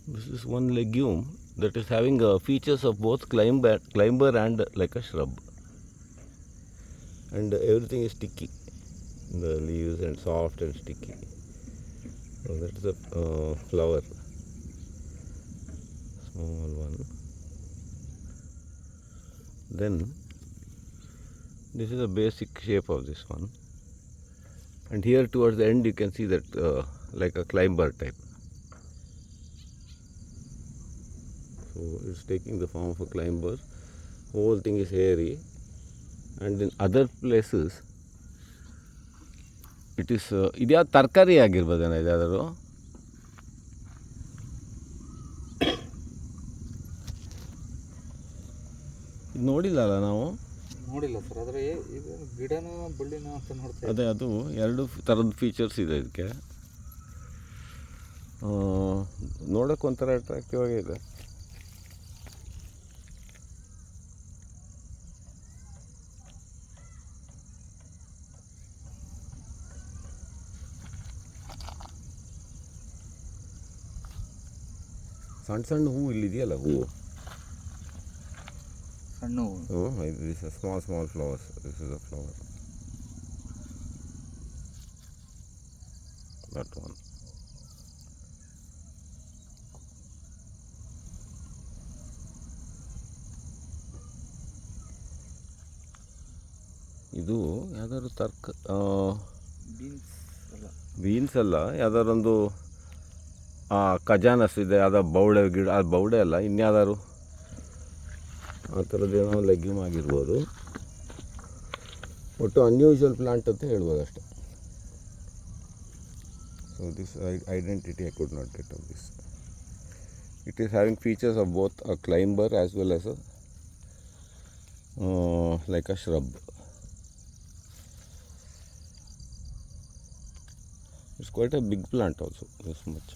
This is one legume that is having features of both climber and like a shrub, and everything is sticky. The leaves and soft and sticky. So that is a flower, small one. Then this is a basic shape of this one, and here towards the end you can see that like a climber type. So it's taking the form of a climber. Whole thing is hairy, and in other places it is ಇದ್ಯಾವ ತರಕಾರಿ ಆಗಿರ್ಬೋದೇನೋ ಇದಾದರೂ. ಇದು ನೋಡಿಲ್ಲಲ್ಲ ನಾವು. ನೋಡಿಲ್ಲ sir, ಆದರೆ ಇದು ಗಿಡನ ಬಳ್ಳಿನ ಅಂತ ನೋಡ್ತಾ ಅದೇ ಅದು ಎರಡು ಥರದ ಫೀಚರ್ಸ್ ಇದೆ ಇದಕ್ಕೆ. ನೋಡೋಕೆ ಒಂಥರ ಅಟ್ರಾಕ್ಟಿವ್ ಆಗಿದೆ. ಸಣ್ಣ ಸಣ್ಣ ಹೂವು ಇಲ್ಲಿದೆಯಲ್ಲ, ಹೂವು ಸಣ್ಣ ಹೂವು. This small flowers. This is a flower, that one. ಇದು ಯಾವ್ದಾದ್ರು ಬೀನ್ಸ್ ಅಲ್ಲ, ಯಾವ್ದಾರೊಂದು ಖಜಾನಸ್ ಇದೆ, ಯಾವ್ದೋ ಬೌಡೆ ಗಿಡ. ಅದು ಬೌಡೆ ಅಲ್ಲ, ಇನ್ಯಾವ್ದಾದ್ರು ಆ ಥರದ್ದೇನೋ ಲೆಗ್ಯೂಮ್ ಆಗಿರ್ಬೋದು. ಒಟ್ಟು ಅನ್ಯೂಶುವಲ್ ಪ್ಲಾಂಟ್ ಅಂತ ಹೇಳ್ಬೋದು ಅಷ್ಟೆ. So this identity I could not get of this. It is having features of both a climber as well as like a shrub. It's quite a big plant also, this much.